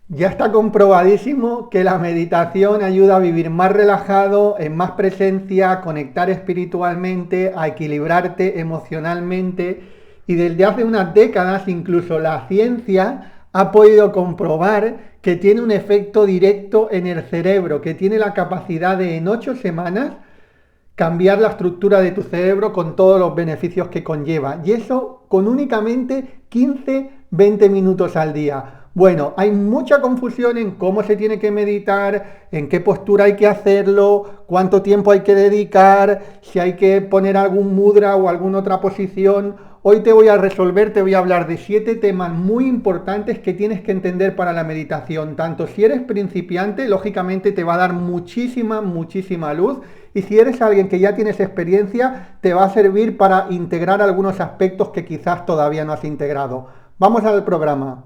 Ya está comprobadísimo que la meditación ayuda a vivir más relajado, en más presencia, a conectar espiritualmente, a equilibrarte emocionalmente. Y desde hace unas décadas incluso la ciencia ha podido comprobar que tiene un efecto directo en el cerebro, que tiene la capacidad de en 8 semanas cambiar la estructura de tu cerebro con todos los beneficios que conlleva. Y eso con únicamente 15-20 minutos al día. Bueno, hay mucha confusión en cómo se tiene que meditar, en qué postura hay que hacerlo, cuánto tiempo hay que dedicar, si hay que poner algún mudra o alguna otra posición. Hoy te voy a resolver, te voy a hablar de 7 temas muy importantes que tienes que entender para la meditación. Tanto si eres principiante, lógicamente te va a dar muchísima luz. Y si eres alguien que ya tienes experiencia, te va a servir para integrar algunos aspectos que quizás todavía no has integrado. Vamos al programa.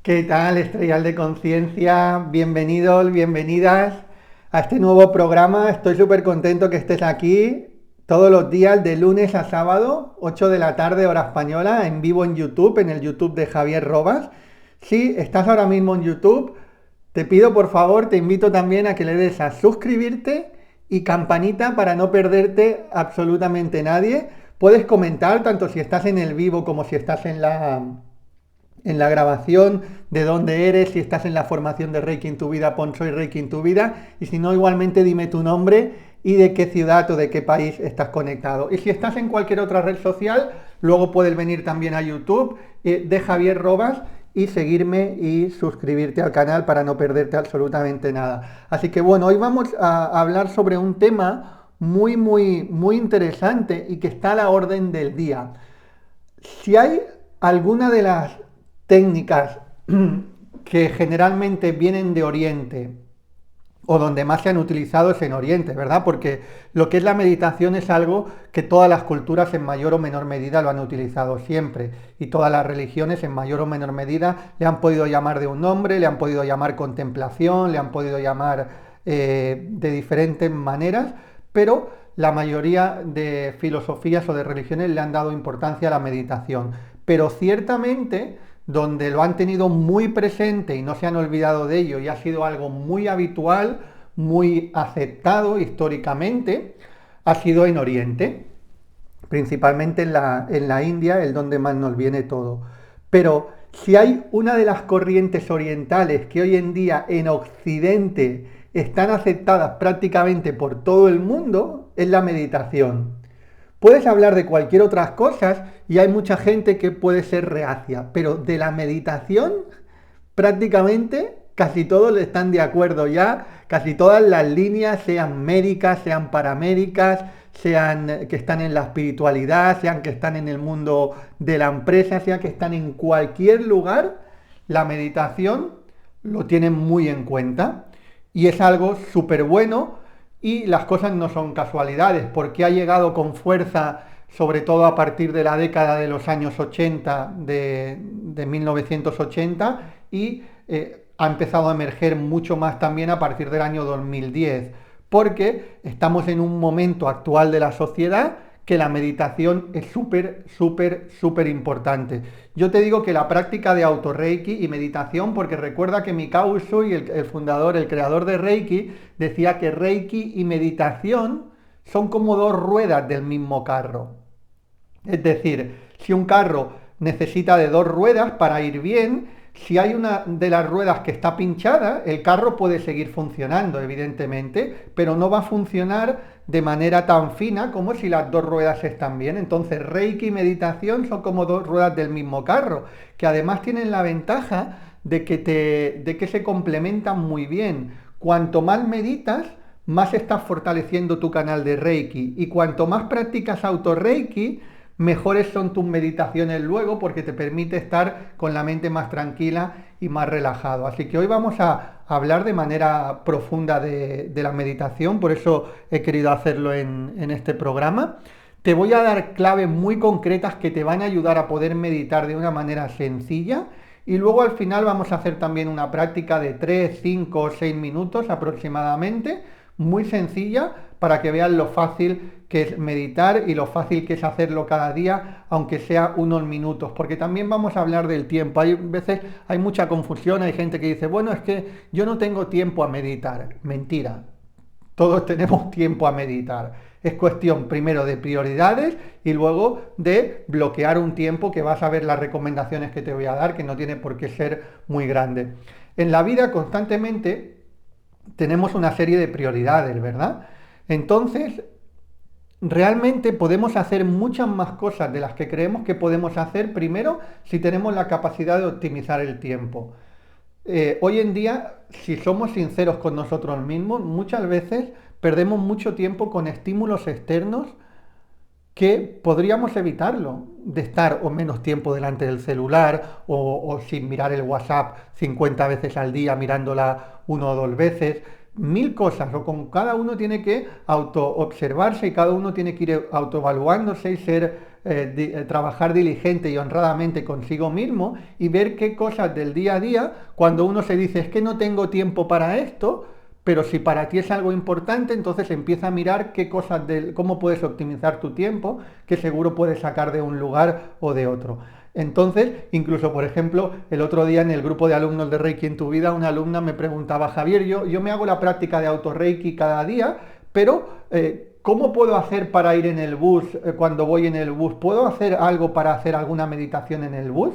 ¿Qué tal, Estrellas de Conciencia? Bienvenidos, bienvenidas a este nuevo programa. Estoy súper contento que estés aquí todos los días de lunes a sábado, 8 de la tarde, hora española, en vivo en YouTube, en el YouTube de Javier Robas. Si estás ahora mismo en YouTube, te pido por favor, te invito también a que le des a suscribirte y campanita para no perderte absolutamente nadie. Puedes comentar tanto si estás en el vivo como si estás en la grabación, de dónde eres, si estás en la formación de Reiki en tu vida, pon Soy Reiki en tu vida, y si no, igualmente dime tu nombre y de qué ciudad o de qué país estás conectado. Y si estás en cualquier otra red social, luego puedes venir también a YouTube de Javier Robas y seguirme y suscribirte al canal para no perderte absolutamente nada. Así que bueno, hoy vamos a hablar sobre un tema muy interesante y que está a la orden del día. Si hay alguna de las técnicas que generalmente vienen de Oriente o donde más se han utilizado es en Oriente, ¿verdad? Porque lo que es la meditación es algo que todas las culturas en mayor o menor medida lo han utilizado siempre y todas las religiones en mayor o menor medida le han podido llamar de un nombre, le han podido llamar contemplación, le han podido llamar de diferentes maneras, pero la mayoría de filosofías o de religiones le han dado importancia a la meditación. Pero ciertamente donde lo han tenido muy presente y no se han olvidado de ello y ha sido algo muy habitual, muy aceptado históricamente, ha sido en Oriente, principalmente en la India, el donde más nos viene todo. Pero si hay una de las corrientes orientales que hoy en día en Occidente están aceptadas prácticamente por todo el mundo, es la meditación. Puedes hablar de cualquier otras cosas y hay mucha gente que puede ser reacia, pero de la meditación prácticamente casi todos están de acuerdo ya, casi todas las líneas, sean médicas, sean paramédicas, sean que están en la espiritualidad, sean que están en el mundo de la empresa, sean que están en cualquier lugar, la meditación lo tienen muy en cuenta y es algo súper bueno y las cosas no son casualidades, porque ha llegado con fuerza, sobre todo a partir de la década de los años 80, de 1980, y ha empezado a emerger mucho más también a partir del año 2010, porque estamos en un momento actual de la sociedad que la meditación es súper importante. Yo te digo que la práctica de autorreiki y meditación, porque recuerda que Mikao Usui, el fundador, el creador de Reiki, decía que Reiki y meditación son como dos ruedas del mismo carro. Es decir, si un carro necesita de dos ruedas para ir bien, si hay una de las ruedas que está pinchada, el carro puede seguir funcionando, evidentemente, pero no va a funcionar de manera tan fina como si las dos ruedas están bien. Entonces, Reiki y meditación son como dos ruedas del mismo carro, que además tienen la ventaja de que se complementan muy bien. Cuanto más meditas, más estás fortaleciendo tu canal de Reiki. Y cuanto más practicas auto-Reiki, mejores son tus meditaciones luego porque te permite estar con la mente más tranquila y más relajado. Así que hoy vamos a hablar de manera profunda de la meditación, por eso he querido hacerlo en este programa. Te voy a dar claves muy concretas que te van a ayudar a poder meditar de una manera sencilla y luego al final vamos a hacer también una práctica de 3, 5 o 6 minutos aproximadamente, muy sencilla para que veas lo fácil que es meditar y lo fácil que es hacerlo cada día, aunque sea unos minutos, porque también vamos a hablar del tiempo. Hay veces, hay mucha confusión, hay gente que dice, bueno, es que yo no tengo tiempo a meditar. Mentira, todos tenemos tiempo a meditar. Es cuestión primero de prioridades y luego de bloquear un tiempo, que vas a ver las recomendaciones que te voy a dar, que no tiene por qué ser muy grande. En la vida constantemente tenemos una serie de prioridades, ¿verdad? Entonces, realmente podemos hacer muchas más cosas de las que creemos que podemos hacer, primero, si tenemos la capacidad de optimizar el tiempo. Hoy en día, si somos sinceros con nosotros mismos, muchas veces perdemos mucho tiempo con estímulos externos que podríamos evitarlo, de estar o menos tiempo delante del celular o sin mirar el WhatsApp 50 veces al día, mirándola 1 o 2 veces, mil cosas, o con cada uno tiene que auto-observarse y cada uno tiene que ir autoevaluándose y trabajar diligente y honradamente consigo mismo y ver qué cosas del día a día, cuando uno se dice es que no tengo tiempo para esto, pero si para ti es algo importante, entonces empieza a mirar qué cosas cómo puedes optimizar tu tiempo, que seguro puedes sacar de un lugar o de otro. Entonces, incluso, por ejemplo, el otro día en el grupo de alumnos de Reiki en tu vida, una alumna me preguntaba, Javier, yo me hago la práctica de auto-Reiki cada día, pero ¿cómo puedo hacer para ir en el bus cuando voy en el bus? ¿Puedo hacer algo para hacer alguna meditación en el bus?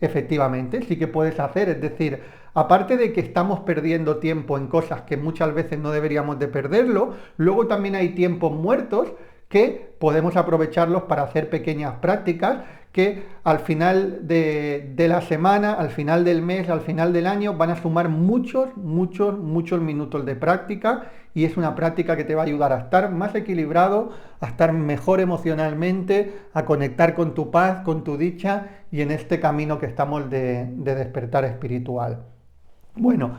Efectivamente, sí que puedes hacer, es decir, aparte de que estamos perdiendo tiempo en cosas que muchas veces no deberíamos de perderlo, luego también hay tiempos muertos que podemos aprovecharlos para hacer pequeñas prácticas que al final de la semana, al final del mes, al final del año van a sumar muchos, muchos, muchos minutos de práctica y es una práctica que te va a ayudar a estar más equilibrado, a estar mejor emocionalmente, a conectar con tu paz, con tu dicha y en este camino que estamos de despertar espiritual. Bueno,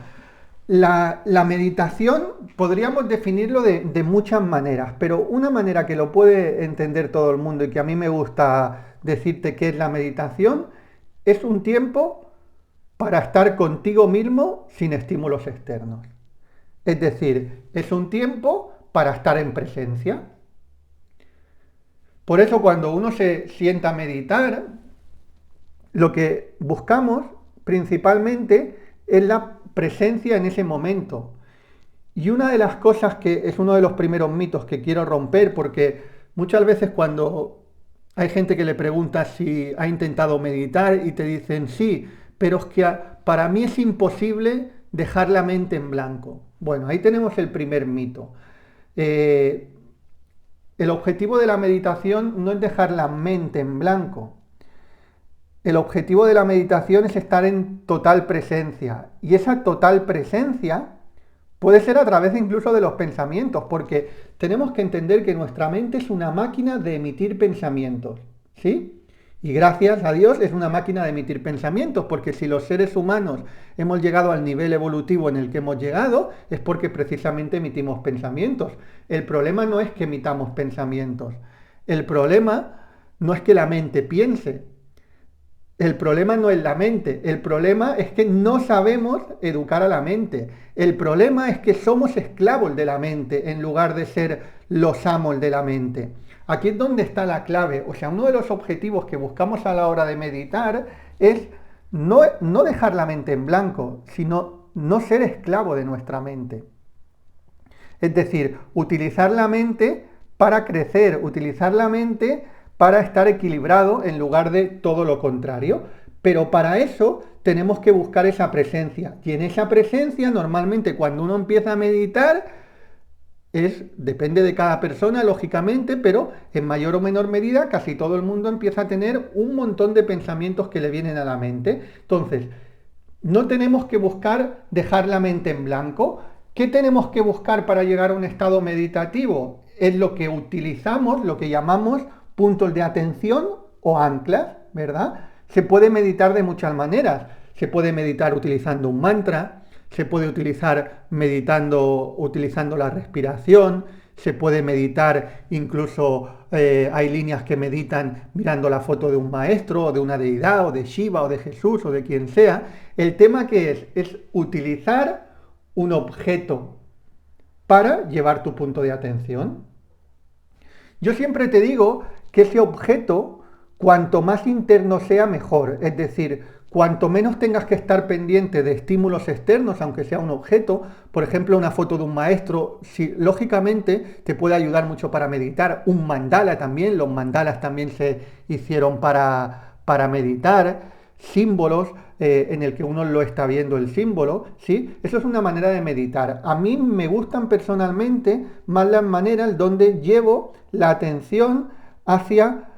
la meditación podríamos definirlo de muchas maneras, pero una manera que lo puede entender todo el mundo y que a mí me gusta decirte qué es la meditación, es un tiempo para estar contigo mismo sin estímulos externos. Es decir, es un tiempo para estar en presencia. Por eso cuando uno se sienta a meditar, lo que buscamos principalmente es la presencia en ese momento. Y una de las cosas que es uno de los primeros mitos que quiero romper, porque muchas veces cuando hay gente que le pregunta si ha intentado meditar y te dicen sí, pero es que para mí es imposible dejar la mente en blanco. Bueno, ahí tenemos el primer mito. El objetivo de la meditación no es dejar la mente en blanco. El objetivo de la meditación es estar en total presencia. Y esa total presencia puede ser a través incluso de los pensamientos, porque tenemos que entender que nuestra mente es una máquina de emitir pensamientos, ¿sí? Y gracias a Dios es una máquina de emitir pensamientos, porque si los seres humanos hemos llegado al nivel evolutivo en el que hemos llegado, es porque precisamente emitimos pensamientos. El problema no es que emitamos pensamientos. El problema no es que la mente piense. El problema no es la mente, el problema es que no sabemos educar a la mente. El problema es que somos esclavos de la mente en lugar de ser los amos de la mente. Aquí es donde está la clave. O sea, uno de los objetivos que buscamos a la hora de meditar es no dejar la mente en blanco, sino no ser esclavo de nuestra mente. Es decir, utilizar la mente para crecer, utilizar la mente para estar equilibrado en lugar de todo lo contrario. Pero para eso tenemos que buscar esa presencia. Y en esa presencia, normalmente cuando uno empieza a meditar, depende de cada persona, lógicamente, pero en mayor o menor medida casi todo el mundo empieza a tener un montón de pensamientos que le vienen a la mente. Entonces, no tenemos que buscar dejar la mente en blanco. ¿Qué tenemos que buscar para llegar a un estado meditativo? Es lo que utilizamos, lo que llamamos puntos de atención o anclas, ¿verdad? Se puede meditar de muchas maneras. Se puede meditar utilizando un mantra, se puede utilizar utilizando la respiración, se puede meditar incluso hay líneas que meditan mirando la foto de un maestro, o de una deidad, o de Shiva, o de Jesús, o de quien sea. El tema que es utilizar un objeto para llevar tu punto de atención. Yo siempre te digo que ese objeto, cuanto más interno sea, mejor. Es decir, cuanto menos tengas que estar pendiente de estímulos externos, aunque sea un objeto, por ejemplo, una foto de un maestro, si, lógicamente te puede ayudar mucho para meditar. Un mandala también, los mandalas también se hicieron para meditar. Símbolos en el que uno lo está viendo el símbolo, ¿sí? Eso es una manera de meditar. A mí me gustan personalmente más las maneras donde llevo la atención hacia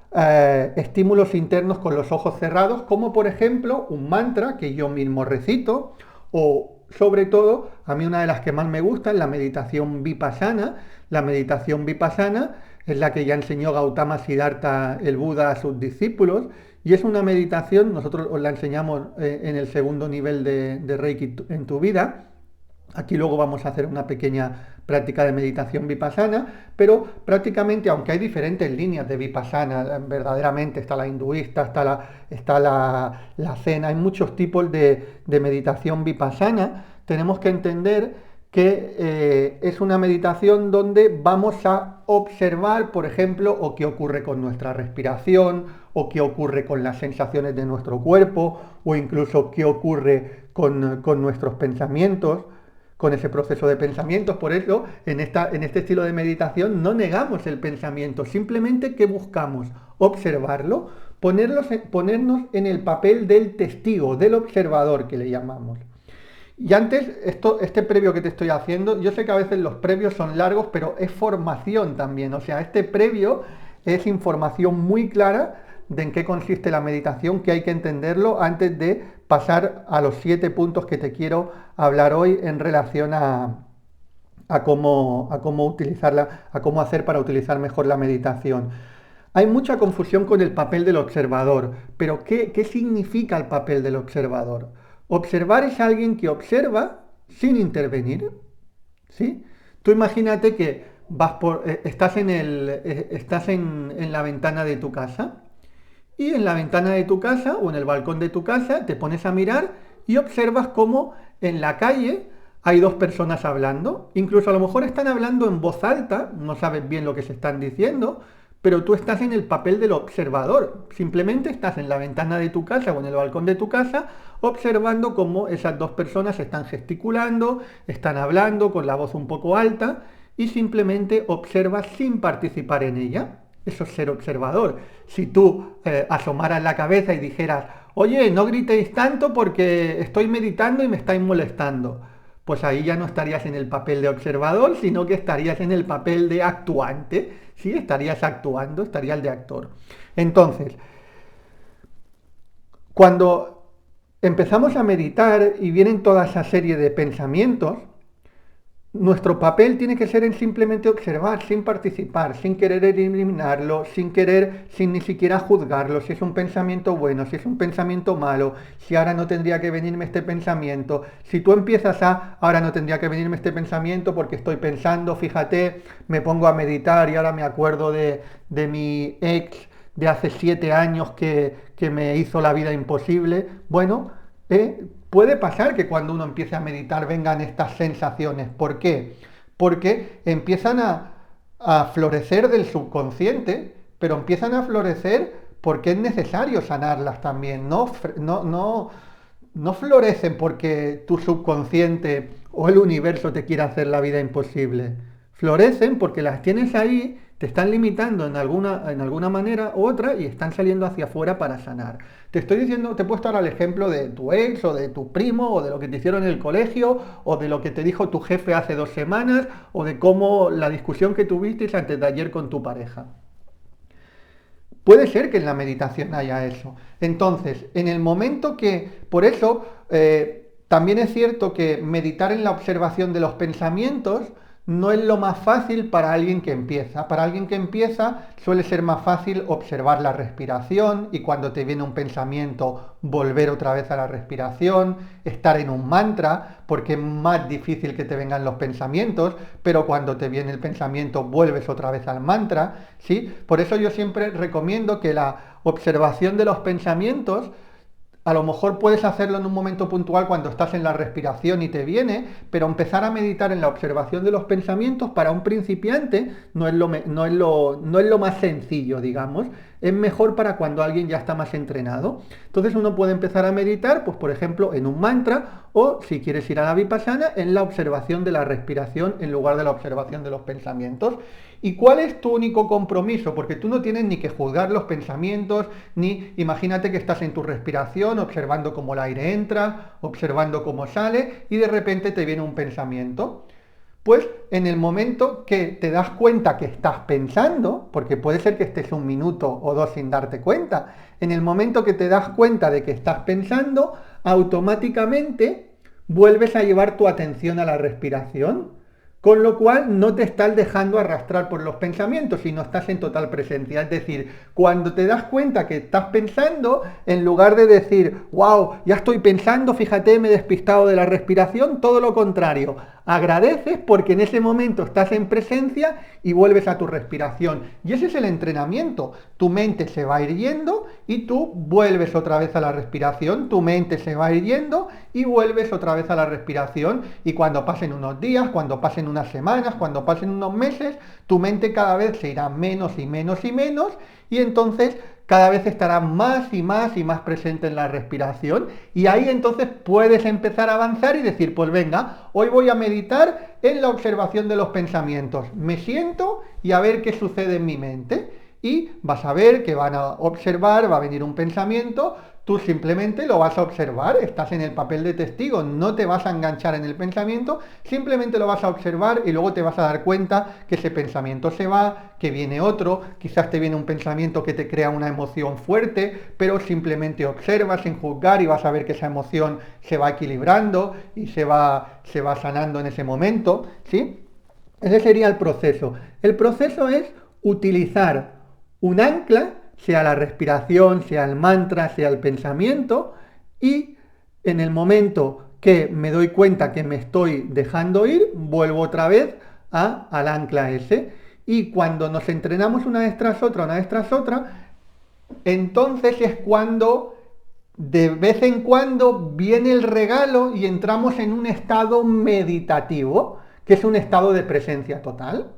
estímulos internos con los ojos cerrados, como por ejemplo un mantra que yo mismo recito, o sobre todo, a mí una de las que más me gusta es la meditación vipassana. La meditación vipassana es la que ya enseñó Gautama Siddhartha, el Buda, a sus discípulos, y es una meditación, nosotros os la enseñamos en el segundo nivel de Reiki en tu vida. Aquí luego vamos a hacer una pequeña práctica de meditación vipassana, pero prácticamente, aunque hay diferentes líneas de vipassana, verdaderamente está la hinduista, está la zen, hay muchos tipos de meditación vipassana. Tenemos que entender que es una meditación donde vamos a observar, por ejemplo, o qué ocurre con nuestra respiración, o qué ocurre con las sensaciones de nuestro cuerpo, o incluso qué ocurre con nuestros pensamientos, con ese proceso de pensamientos. Por eso, en este estilo de meditación no negamos el pensamiento, simplemente que buscamos observarlo, ponernos en el papel del testigo, del observador que le llamamos. Y antes, este previo que te estoy haciendo, yo sé que a veces los previos son largos, pero es formación también. O sea, este previo es información muy clara de en qué consiste la meditación, que hay que entenderlo antes de pasar a los 7 puntos que te quiero hablar hoy en relación a cómo utilizarla, a cómo hacer para utilizar mejor la meditación. Hay mucha confusión con el papel del observador, pero ¿qué significa el papel del observador? Observar es alguien que observa sin intervenir, ¿sí? Tú imagínate que estás en la ventana de tu casa, y en la ventana de tu casa o en el balcón de tu casa te pones a mirar y observas cómo en la calle hay dos personas hablando. Incluso a lo mejor están hablando en voz alta, no sabes bien lo que se están diciendo, pero tú estás en el papel del observador. Simplemente estás en la ventana de tu casa o en el balcón de tu casa observando cómo esas dos personas están gesticulando, están hablando con la voz un poco alta, y simplemente observas sin participar en ella. Eso es ser observador. Si tú asomaras la cabeza y dijeras, oye, no gritéis tanto porque estoy meditando y me estáis molestando, pues ahí ya no estarías en el papel de observador, sino que estarías en el papel de actuante, ¿sí? Estarías actuando, estarías de actor. Entonces, cuando empezamos a meditar y vienen toda esa serie de pensamientos, nuestro papel tiene que ser en simplemente observar, sin participar, sin querer eliminarlo, sin ni siquiera juzgarlo, si es un pensamiento bueno, si es un pensamiento malo, si ahora no tendría que venirme este pensamiento. Si tú empiezas ahora no tendría que venirme este pensamiento porque estoy pensando, fíjate, me pongo a meditar y ahora me acuerdo de mi ex de hace 7 años que me hizo la vida imposible. Bueno, puede pasar que cuando uno empiece a meditar vengan estas sensaciones. ¿Por qué? Porque empiezan a florecer del subconsciente, pero empiezan a florecer porque es necesario sanarlas también. No florecen porque tu subconsciente o el universo te quiera hacer la vida imposible. Florecen porque las tienes ahí, te están limitando en alguna manera u otra y están saliendo hacia afuera para sanar. Te estoy diciendo, te he puesto ahora el ejemplo de tu ex o de tu primo o de lo que te hicieron en el colegio o de lo que te dijo tu jefe hace 2 semanas o de cómo la discusión que tuviste antes de ayer con tu pareja. Puede ser que en la meditación haya eso. Entonces, en el momento que, por eso, también es cierto que meditar en la observación de los pensamientos no es lo más fácil para alguien que empieza. Para alguien que empieza suele ser más fácil observar la respiración y cuando te viene un pensamiento volver otra vez a la respiración, estar en un mantra, porque es más difícil que te vengan los pensamientos, pero cuando te viene el pensamiento vuelves otra vez al mantra, ¿sí? Por eso yo siempre recomiendo que la observación de los pensamientos a lo mejor puedes hacerlo en un momento puntual cuando estás en la respiración y te viene, pero empezar a meditar en la observación de los pensamientos para un principiante no es lo más sencillo, digamos. Es mejor para cuando alguien ya está más entrenado. Entonces uno puede empezar a meditar, pues por ejemplo, en un mantra o si quieres ir a la vipassana, en la observación de la respiración en lugar de la observación de los pensamientos. ¿Y cuál es tu único compromiso? Porque tú no tienes ni que juzgar los pensamientos, ni imagínate que estás en tu respiración, observando cómo el aire entra, observando cómo sale, y de repente te viene un pensamiento. Pues en el momento que te das cuenta que estás pensando, porque puede ser que estés un minuto o dos sin darte cuenta, en el momento que te das cuenta de que estás pensando, automáticamente vuelves a llevar tu atención a la respiración. Con lo cual no te estás dejando arrastrar por los pensamientos, sino estás en total presencia. Es decir, cuando te das cuenta que estás pensando, en lugar de decir, wow, ya estoy pensando, fíjate, me he despistado de la respiración, todo lo contrario. Agradeces porque en ese momento estás en presencia y vuelves a tu respiración. Y ese es el entrenamiento. Tu mente se va a ir yendo y tú vuelves otra vez a la respiración. Tu mente se va a ir yendo y vuelves otra vez a la respiración. Y cuando pasen unos días, cuando pasen unas semanas, cuando pasen unos meses, tu mente cada vez se irá menos y menos y menos y entonces cada vez estará más y más y más presente en la respiración y ahí entonces puedes empezar a avanzar y decir, pues venga, hoy voy a meditar en la observación de los pensamientos. Me siento y a ver qué sucede en mi mente y vas a ver que van a observar, va a venir un pensamiento, tú simplemente lo vas a observar, estás en el papel de testigo, no te vas a enganchar en el pensamiento, simplemente lo vas a observar y luego te vas a dar cuenta que ese pensamiento se va, que viene otro, quizás te viene un pensamiento que te crea una emoción fuerte, pero simplemente observas sin juzgar y vas a ver que esa emoción se va equilibrando y se va sanando en ese momento, ¿sí? Ese sería el proceso. El proceso es utilizar un ancla, sea la respiración, sea el mantra, sea el pensamiento, y en el momento que me doy cuenta que me estoy dejando ir, vuelvo otra vez al ancla ese. Y cuando nos entrenamos una vez tras otra, entonces es cuando de vez en cuando viene el regalo y entramos en un estado meditativo, que es un estado de presencia total,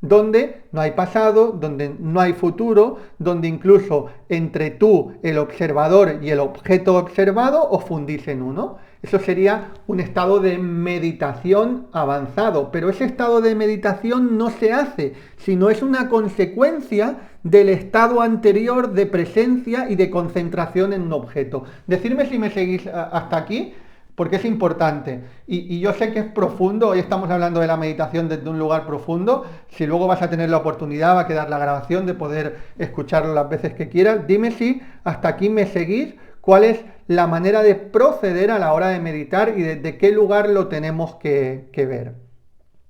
donde no hay pasado, donde no hay futuro, donde incluso entre tú, el observador y el objeto observado os fundís en uno. Eso sería un estado de meditación avanzado, pero ese estado de meditación no se hace, sino es una consecuencia del estado anterior de presencia y de concentración en un objeto. Decidme si me seguís hasta aquí, porque es importante. Y yo sé que es profundo, hoy estamos hablando de la meditación desde un lugar profundo, si luego vas a tener la oportunidad, va a quedar la grabación de poder escucharlo las veces que quieras. Dime si hasta aquí me seguís, cuál es la manera de proceder a la hora de meditar y desde qué lugar lo tenemos que ver.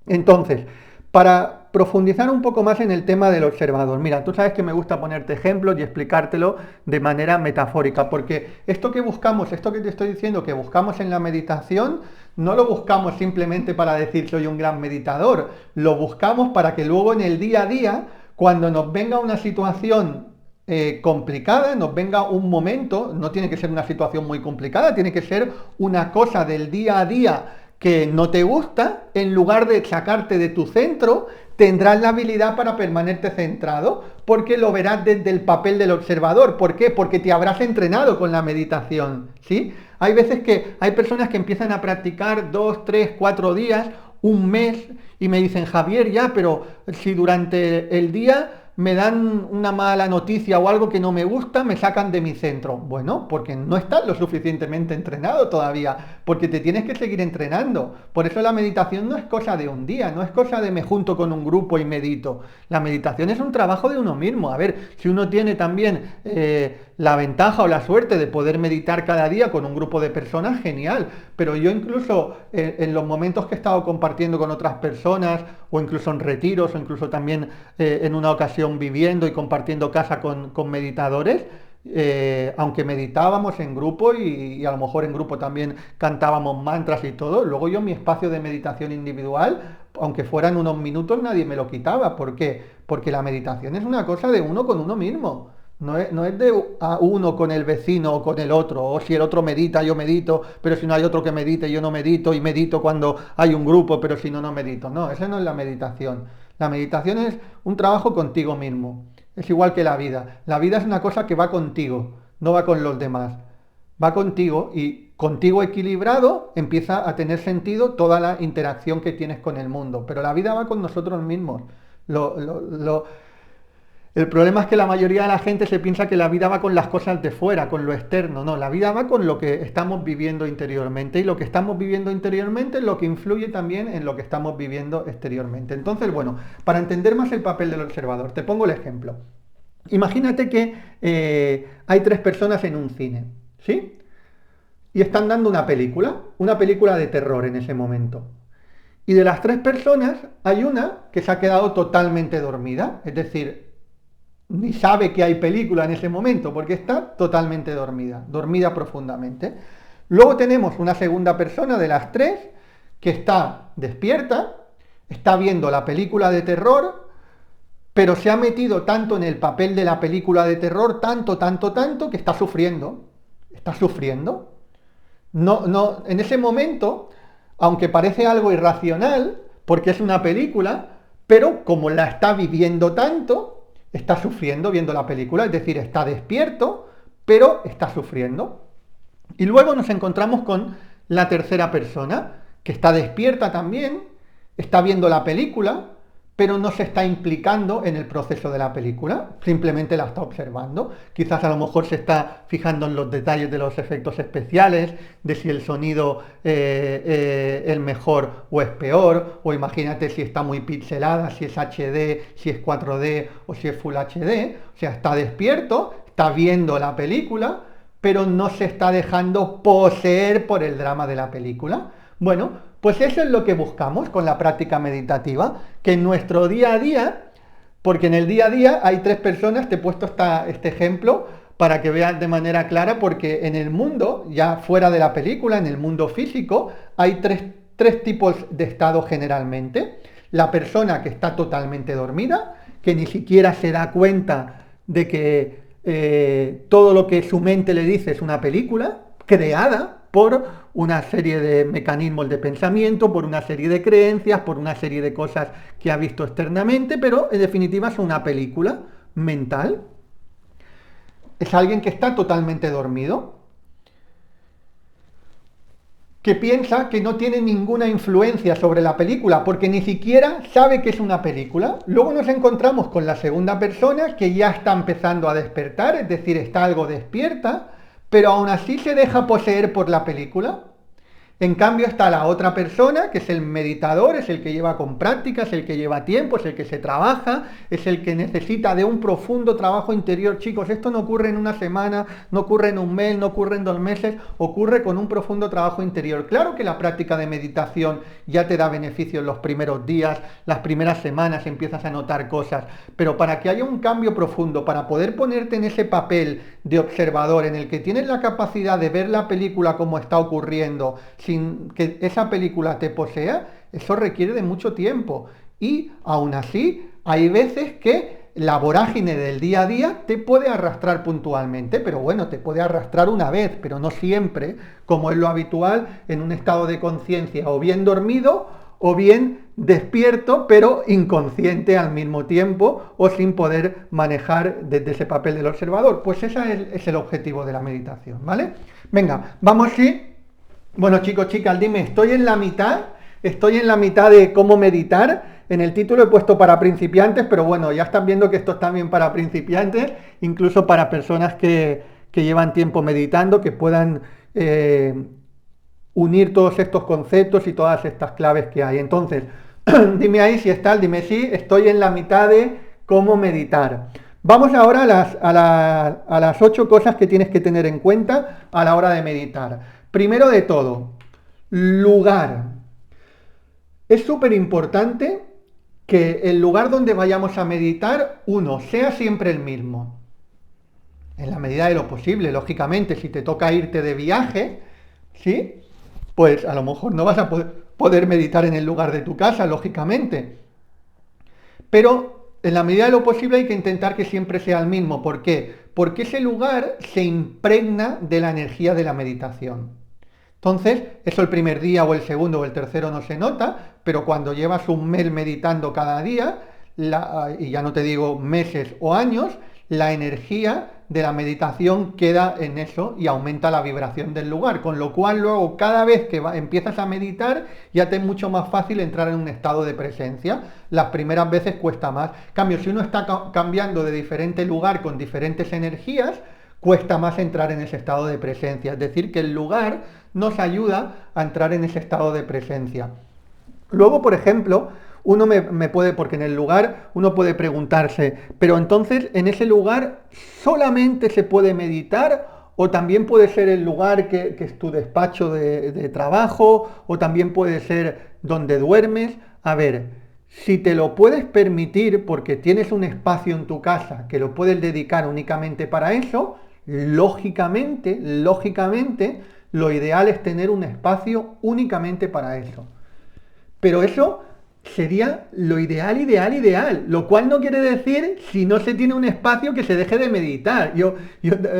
Entonces, para profundizar un poco más en el tema del observador, mira, tú sabes que me gusta ponerte ejemplos y explicártelo de manera metafórica, porque esto que buscamos, esto que te estoy diciendo que buscamos en la meditación, no lo buscamos simplemente para decir soy un gran meditador, lo buscamos para que luego en el día a día, cuando nos venga una situación complicada, nos venga un momento, no tiene que ser una situación muy complicada, tiene que ser una cosa del día a día que no te gusta, en lugar de sacarte de tu centro, tendrás la habilidad para permanecerte centrado, porque lo verás desde el papel del observador. ¿Por qué? Porque te habrás entrenado con la meditación, ¿sí? Hay veces que hay personas que empiezan a practicar 2, 3, 4 días, un mes, y me dicen, Javier, ya, pero si durante el día me dan una mala noticia o algo que no me gusta, me sacan de mi centro. Bueno, porque no estás lo suficientemente entrenado todavía, porque te tienes que seguir entrenando. Por eso la meditación no es cosa de un día, no es cosa de me junto con un grupo y medito. La meditación es un trabajo de uno mismo. A ver, si uno tiene también la ventaja o la suerte de poder meditar cada día con un grupo de personas, genial. Pero yo incluso en los momentos que he estado compartiendo con otras personas, o incluso en retiros, o incluso también en una ocasión viviendo y compartiendo casa con meditadores, aunque meditábamos en grupo y a lo mejor en grupo también cantábamos mantras y todo, luego yo mi espacio de meditación individual, aunque fueran unos minutos, nadie me lo quitaba. ¿Por qué? Porque la meditación es una cosa de uno con uno mismo. No es de a uno con el vecino o con el otro, o si el otro medita, yo medito, pero si no hay otro que medite, yo no medito, y medito cuando hay un grupo, pero si no, no medito. No, esa no es la meditación. La meditación es un trabajo contigo mismo. Es igual que la vida. La vida es una cosa que va contigo, no va con los demás. Va contigo y contigo equilibrado empieza a tener sentido toda la interacción que tienes con el mundo. Pero la vida va con nosotros mismos. El problema es que la mayoría de la gente se piensa que la vida va con las cosas de fuera, con lo externo. No, la vida va con lo que estamos viviendo interiormente, y lo que estamos viviendo interiormente es lo que influye también en lo que estamos viviendo exteriormente. Entonces, bueno, para entender más el papel del observador, te pongo el ejemplo. Imagínate que hay tres personas en un cine, ¿sí? Y están dando una película de terror en ese momento. Y de las tres personas hay una que se ha quedado totalmente dormida, es decir, ni sabe que hay película en ese momento porque está totalmente dormida profundamente. Luego tenemos una segunda persona de las tres que está despierta, está viendo la película de terror, pero se ha metido tanto en el papel de la película de terror, tanto, que está sufriendo. Está sufriendo. No, en ese momento, aunque parece algo irracional, porque es una película, pero como la está viviendo tanto, está sufriendo viendo la película, es decir, está despierto, pero está sufriendo. Y luego nos encontramos con la tercera persona, que está despierta también, está viendo la película, pero no se está implicando en el proceso de la película, simplemente la está observando. Quizás a lo mejor se está fijando en los detalles de los efectos especiales, de si el sonido es mejor o es peor, o imagínate si está muy pixelada, si es HD, si es 4D o si es Full HD. O sea, está despierto, está viendo la película, pero no se está dejando poseer por el drama de la película. Bueno, pues eso es lo que buscamos con la práctica meditativa, que en nuestro día a día, porque en el día a día hay tres personas, te he puesto este ejemplo para que veas de manera clara, porque en el mundo, ya fuera de la película, en el mundo físico, hay tres tipos de estado generalmente. La persona que está totalmente dormida, que ni siquiera se da cuenta de que todo lo que su mente le dice es una película creada por una serie de mecanismos de pensamiento, por una serie de creencias, por una serie de cosas que ha visto externamente, pero en definitiva es una película mental. Es alguien que está totalmente dormido, que piensa que no tiene ninguna influencia sobre la película, porque ni siquiera sabe que es una película. Luego nos encontramos con la segunda persona, que ya está empezando a despertar, es decir, está algo despierta, pero aún así se deja poseer por la película. En cambio está la otra persona, que es el meditador, es el que lleva con práctica, es el que lleva tiempo, es el que se trabaja, es el que necesita de un profundo trabajo interior. Chicos, esto no ocurre en una semana, no ocurre en un mes, no ocurre en 2 meses, ocurre con un profundo trabajo interior. Claro que la práctica de meditación ya te da beneficios los primeros días, las primeras semanas empiezas a notar cosas, pero para que haya un cambio profundo, para poder ponerte en ese papel de observador en el que tienes la capacidad de ver la película como está ocurriendo, sin que esa película te posea, eso requiere de mucho tiempo. Y aún así, hay veces que la vorágine del día a día te puede arrastrar puntualmente, pero bueno, te puede arrastrar una vez, pero no siempre, como es lo habitual en un estado de conciencia, o bien dormido, o bien despierto, pero inconsciente al mismo tiempo, o sin poder manejar desde ese papel del observador. Pues ese es el objetivo de la meditación, ¿vale? Venga, vamos sí. Bueno, chicos, chicas, dime, estoy en la mitad de cómo meditar. En el título he puesto para principiantes, pero bueno, ya están viendo que esto es también para principiantes, incluso para personas que llevan tiempo meditando, que puedan unir todos estos conceptos y todas estas claves que hay. Entonces, dime ahí si estás, dime sí, estoy en la mitad de cómo meditar. Vamos ahora a las 8 cosas que tienes que tener en cuenta a la hora de meditar. Primero de todo, lugar. Es súper importante que el lugar donde vayamos a meditar, uno, sea siempre el mismo. En la medida de lo posible, lógicamente, si te toca irte de viaje, ¿sí? Pues a lo mejor no vas a poder meditar en el lugar de tu casa, lógicamente. Pero en la medida de lo posible hay que intentar que siempre sea el mismo. ¿Por qué? Porque ese lugar se impregna de la energía de la meditación. Entonces, eso el primer día o el segundo o el tercero no se nota, pero cuando llevas un mes meditando cada día, y ya no te digo meses o años, la energía de la meditación queda en eso y aumenta la vibración del lugar, con lo cual luego cada vez que empiezas a meditar ya te es mucho más fácil entrar en un estado de presencia. Las primeras veces cuesta más. En cambio, si uno está cambiando de diferente lugar con diferentes energías, cuesta más entrar en ese estado de presencia. Es decir, que el lugar nos ayuda a entrar en ese estado de presencia. Luego, por ejemplo, uno me puede, porque en el lugar uno puede preguntarse, pero entonces en ese lugar solamente se puede meditar o también puede ser el lugar que es tu despacho de trabajo o también puede ser donde duermes. A ver, si te lo puedes permitir porque tienes un espacio en tu casa que lo puedes dedicar únicamente para eso, lógicamente, lo ideal es tener un espacio únicamente para eso. Pero eso sería lo ideal, lo cual no quiere decir si no se tiene un espacio que se deje de meditar. Yo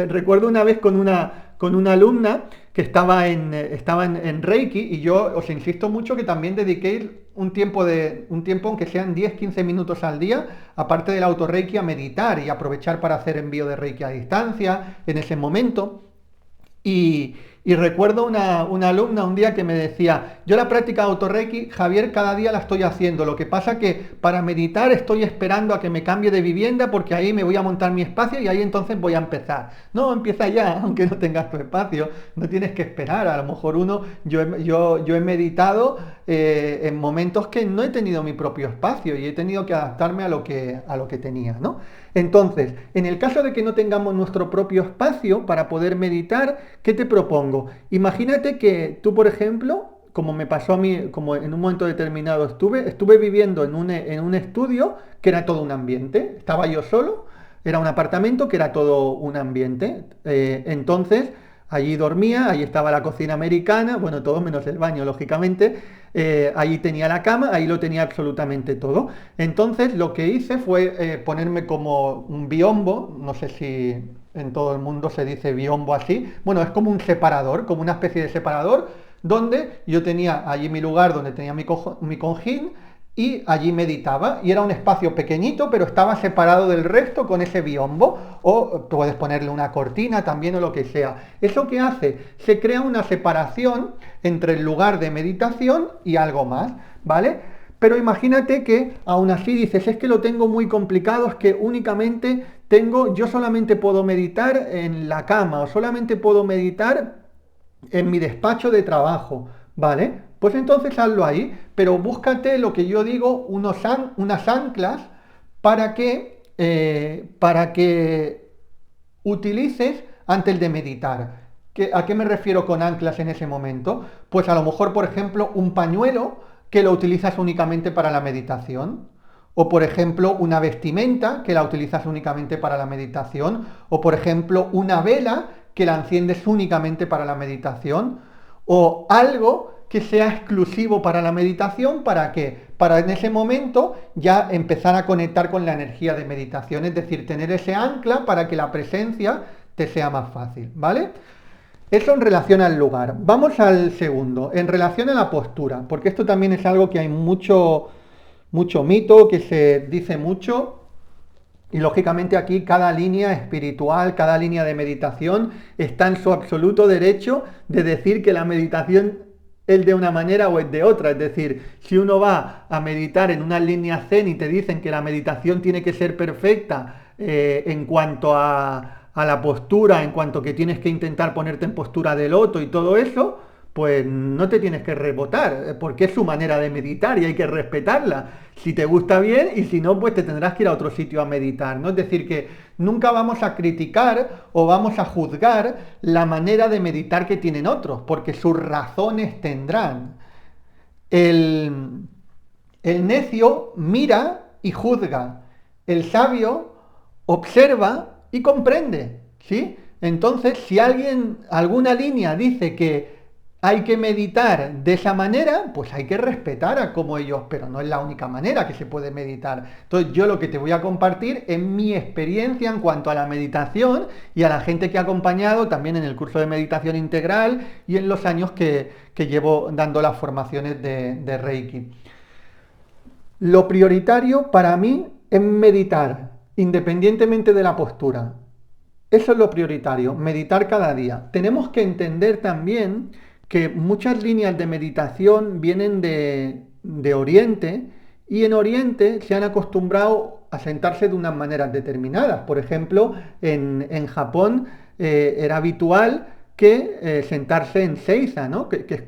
recuerdo una vez con una alumna que estaba en Reiki y yo os insisto mucho que también dediquéis un tiempo, aunque sean 10-15 minutos al día, aparte del auto-Reiki, a meditar y aprovechar para hacer envío de Reiki a distancia en ese momento. Y recuerdo una alumna un día que me decía, yo la práctica de auto-Reiki, Javier, cada día la estoy haciendo, lo que pasa que para meditar estoy esperando a que me cambie de vivienda porque ahí me voy a montar mi espacio y ahí entonces voy a empezar. No, empieza ya, aunque no tengas tu espacio, no tienes que esperar, a lo mejor yo he meditado en momentos que no he tenido mi propio espacio y he tenido que adaptarme a lo que tenía, ¿no? Entonces, en el caso de que no tengamos nuestro propio espacio para poder meditar, ¿qué te propongo? Imagínate que tú, por ejemplo, como me pasó a mí, como en un momento determinado estuve viviendo en un estudio que era todo un ambiente. Estaba yo solo, era un apartamento que era todo un ambiente. Entonces, allí dormía, allí estaba la cocina americana, bueno, todo menos el baño, lógicamente. Allí tenía la cama, ahí lo tenía absolutamente todo. Entonces lo que hice fue ponerme como un biombo, no sé si en todo el mundo se dice biombo así, bueno, es como un separador, como una especie de separador, donde yo tenía allí mi lugar, donde tenía mi cojín, y allí meditaba, y era un espacio pequeñito, pero estaba separado del resto con ese biombo, o puedes ponerle una cortina también o lo que sea. ¿Eso qué hace? Se crea una separación entre el lugar de meditación y algo más, ¿vale? Pero imagínate que aún así dices, es que lo tengo muy complicado, es que únicamente yo solamente puedo meditar en la cama, o solamente puedo meditar en mi despacho de trabajo, ¿vale? Pues entonces hazlo ahí, pero búscate lo que yo digo, unas anclas para que utilices antes de meditar. ¿A qué me refiero con anclas en ese momento? Pues a lo mejor, por ejemplo, un pañuelo que lo utilizas únicamente para la meditación. O por ejemplo, una vestimenta que la utilizas únicamente para la meditación. O por ejemplo, una vela que la enciendes únicamente para la meditación. O algo que sea exclusivo para la meditación, ¿para qué? Para en ese momento ya empezar a conectar con la energía de meditación, es decir, tener ese ancla para que la presencia te sea más fácil, ¿vale? Eso en relación al lugar. Vamos al segundo, en relación a la postura, porque esto también es algo que hay mucho mito, que se dice mucho. Y lógicamente aquí cada línea espiritual, cada línea de meditación está en su absoluto derecho de decir que la meditación el de una manera o el de otra. Es decir, si uno va a meditar en una línea zen y te dicen que la meditación tiene que ser perfecta en cuanto a la postura, en cuanto que tienes que intentar ponerte en postura de loto y todo eso, pues no te tienes que rebotar, porque es su manera de meditar y hay que respetarla. Si te gusta bien y si no, pues te tendrás que ir a otro sitio a meditar, ¿no? Es decir, que nunca vamos a criticar o vamos a juzgar la manera de meditar que tienen otros, porque sus razones tendrán. El, el necio mira y juzga. El sabio observa y comprende, ¿sí? Entonces, si alguna línea dice que hay que meditar de esa manera, pues hay que respetar a como ellos, pero no es la única manera que se puede meditar. Entonces, yo lo que te voy a compartir es mi experiencia en cuanto a la meditación y a la gente que ha acompañado también en el curso de meditación integral y en los años que llevo dando las formaciones de Reiki. Lo prioritario para mí es meditar, independientemente de la postura. Eso es lo prioritario, meditar cada día. Tenemos que entender también que muchas líneas de meditación vienen de Oriente y en Oriente se han acostumbrado a sentarse de unas maneras determinadas. Por ejemplo, en Japón era habitual que sentarse en seiza, ¿no? Que es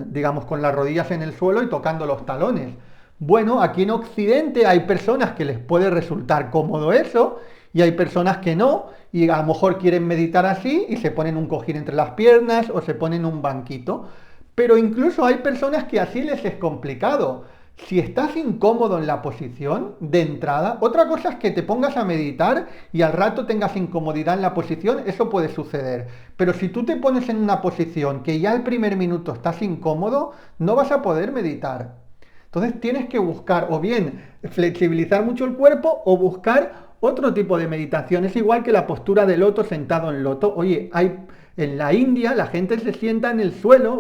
digamos, con las rodillas en el suelo y tocando los talones. Bueno, aquí en Occidente hay personas que les puede resultar cómodo eso y hay personas que no y a lo mejor quieren meditar así y se ponen un cojín entre las piernas o se ponen un banquito. Pero incluso hay personas que así les es complicado. Si estás incómodo en la posición de entrada, otra cosa es que te pongas a meditar y al rato tengas incomodidad en la posición, eso puede suceder. Pero si tú te pones en una posición que ya el primer minuto estás incómodo, no vas a poder meditar. Entonces tienes que buscar o bien flexibilizar mucho el cuerpo o buscar otro tipo de meditación. Es igual que la postura de loto sentado en loto. Oye, en la India la gente se sienta en el suelo,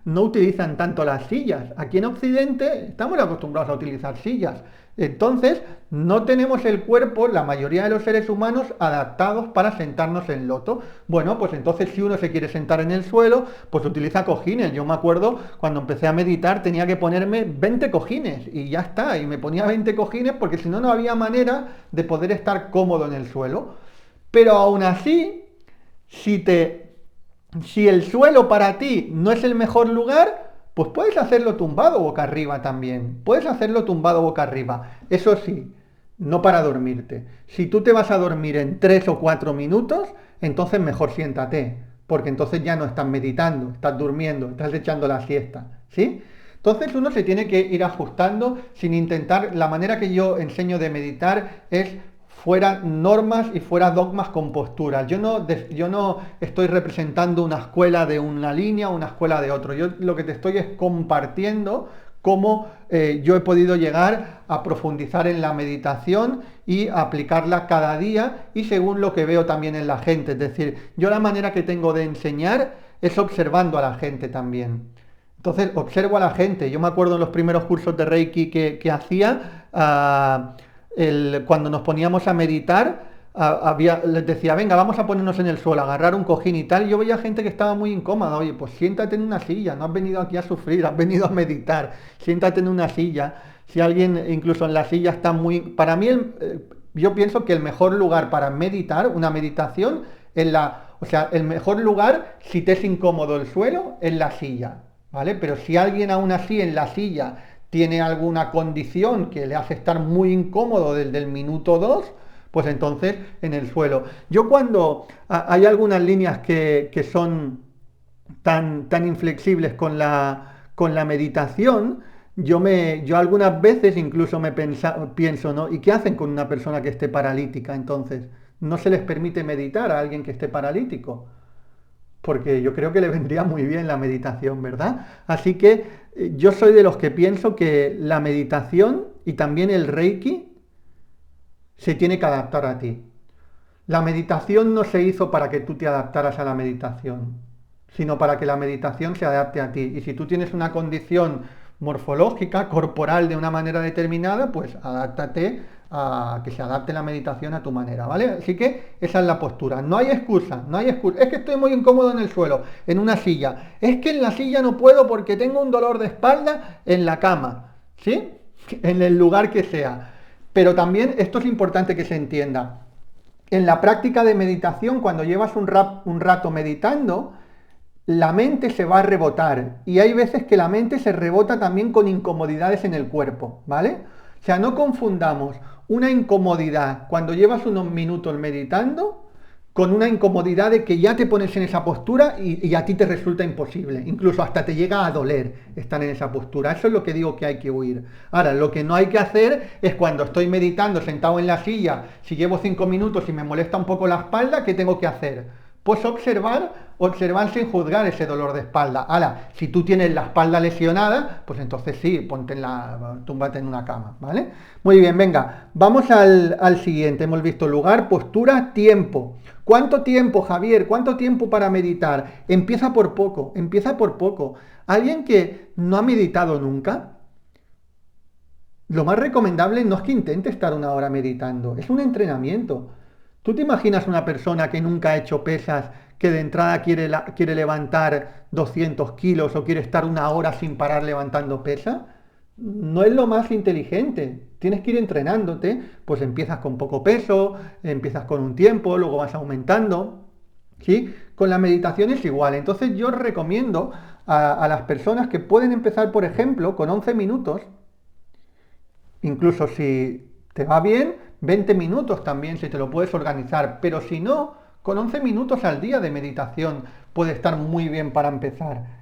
no utilizan tanto las sillas. Aquí en Occidente estamos acostumbrados a utilizar sillas. Entonces, no tenemos el cuerpo, la mayoría de los seres humanos, adaptados para sentarnos en loto. Bueno, pues entonces si uno se quiere sentar en el suelo, pues utiliza cojines. Yo me acuerdo cuando empecé a meditar tenía que ponerme 20 cojines y ya está. Y me ponía 20 cojines porque si no, no había manera de poder estar cómodo en el suelo. Pero aún así, si el suelo para ti no es el mejor lugar, pues puedes hacerlo tumbado boca arriba también. Puedes hacerlo tumbado boca arriba. Eso sí, no para dormirte. Si tú te vas a dormir en 3 o 4 minutos, entonces mejor siéntate. Porque entonces ya no estás meditando, estás durmiendo, estás echando la siesta. ¿Sí? Entonces uno se tiene que ir ajustando sin intentar. La manera que yo enseño de meditar es fuera normas y fuera dogmas con posturas. Yo no estoy representando una escuela de una línea o una escuela de otro. Yo lo que te estoy es compartiendo cómo yo he podido llegar a profundizar en la meditación y aplicarla cada día y según lo que veo también en la gente. Es decir, yo la manera que tengo de enseñar es observando a la gente también. Entonces observo a la gente. Yo me acuerdo en los primeros cursos de Reiki que hacía, cuando nos poníamos a meditar, les decía, venga, vamos a ponernos en el suelo, agarrar un cojín y tal. Yo veía gente que estaba muy incómoda. Oye, pues siéntate en una silla, no has venido aquí a sufrir, has venido a meditar. Siéntate en una silla. Si alguien incluso en la silla está muy... Para mí, yo pienso que el mejor lugar para meditar, una meditación, o sea, el mejor lugar, si te es incómodo el suelo, es la silla, ¿vale? Pero si alguien aún así en la silla tiene alguna condición que le hace estar muy incómodo desde el minuto 2, pues entonces en el suelo. Yo cuando hay algunas líneas que son tan inflexibles con la meditación, yo algunas veces incluso pienso, ¿no? ¿Y qué hacen con una persona que esté paralítica? Entonces, ¿no se les permite meditar a alguien que esté paralítico? Porque yo creo que le vendría muy bien la meditación, ¿verdad? Así que yo soy de los que pienso que la meditación y también el Reiki se tiene que adaptar a ti. La meditación no se hizo para que tú te adaptaras a la meditación, sino para que la meditación se adapte a ti. Y si tú tienes una condición morfológica, corporal de una manera determinada, pues adáptate a que se adapte la meditación a tu manera, ¿vale? Así que esa es la postura. No hay excusa, no hay excusa. Es que estoy muy incómodo en el suelo, en una silla. Es que en la silla no puedo porque tengo un dolor de espalda en la cama, ¿sí? En el lugar que sea. Pero también esto es importante que se entienda. En la práctica de meditación, cuando llevas un rato meditando, la mente se va a rebotar y hay veces que la mente se rebota también con incomodidades en el cuerpo, ¿vale? O sea, no confundamos una incomodidad cuando llevas unos minutos meditando con una incomodidad de que ya te pones en esa postura y a ti te resulta imposible, incluso hasta te llega a doler estar en esa postura. Eso es lo que digo que hay que huir. Ahora, lo que no hay que hacer es cuando estoy meditando sentado en la silla, si llevo 5 minutos y me molesta un poco la espalda, ¿qué tengo que hacer? Pues observar sin juzgar ese dolor de espalda. Ahora, si tú tienes la espalda lesionada, pues entonces sí, túmbate en una cama, ¿vale? Muy bien, venga, vamos al siguiente. Hemos visto lugar, postura, tiempo. ¿Cuánto tiempo, Javier? ¿Cuánto tiempo para meditar? Empieza por poco, empieza por poco. Alguien que no ha meditado nunca, lo más recomendable no es que intente estar una hora meditando, es un entrenamiento. ¿Tú te imaginas una persona que nunca ha hecho pesas, que de entrada quiere levantar 200 kilos o quiere estar una hora sin parar levantando pesas? No es lo más inteligente. Tienes que ir entrenándote, pues empiezas con poco peso, empiezas con un tiempo, luego vas aumentando. ¿Sí? Con la meditación es igual. Entonces yo recomiendo a las personas que pueden empezar, por ejemplo, con 11 minutos. Incluso si te va bien, 20 minutos también, si te lo puedes organizar. Pero si no, con 11 minutos al día de meditación puede estar muy bien para empezar.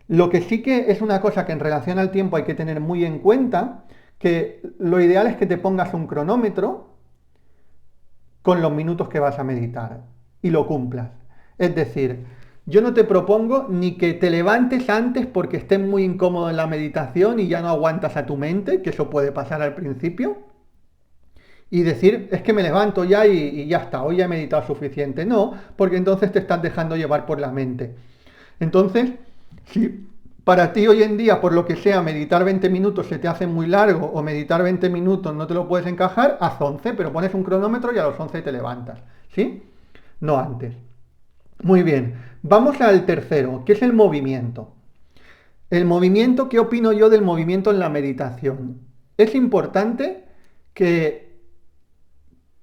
Lo que sí que es una cosa que en relación al tiempo hay que tener muy en cuenta, que lo ideal es que te pongas un cronómetro con los minutos que vas a meditar y lo cumplas. Es decir, yo no te propongo ni que te levantes antes porque estés muy incómodo en la meditación y ya no aguantas a tu mente, que eso puede pasar al principio, y decir, es que me levanto ya y ya está, hoy ya he meditado suficiente. No, porque entonces te estás dejando llevar por la mente. Entonces, si para ti hoy en día, por lo que sea, meditar 20 minutos se te hace muy largo o meditar 20 minutos no te lo puedes encajar, haz 11, pero pones un cronómetro y a los 11 te levantas. ¿Sí? No antes. Muy bien, vamos al tercero, que es el movimiento. El movimiento, ¿qué opino yo del movimiento en la meditación? Es importante que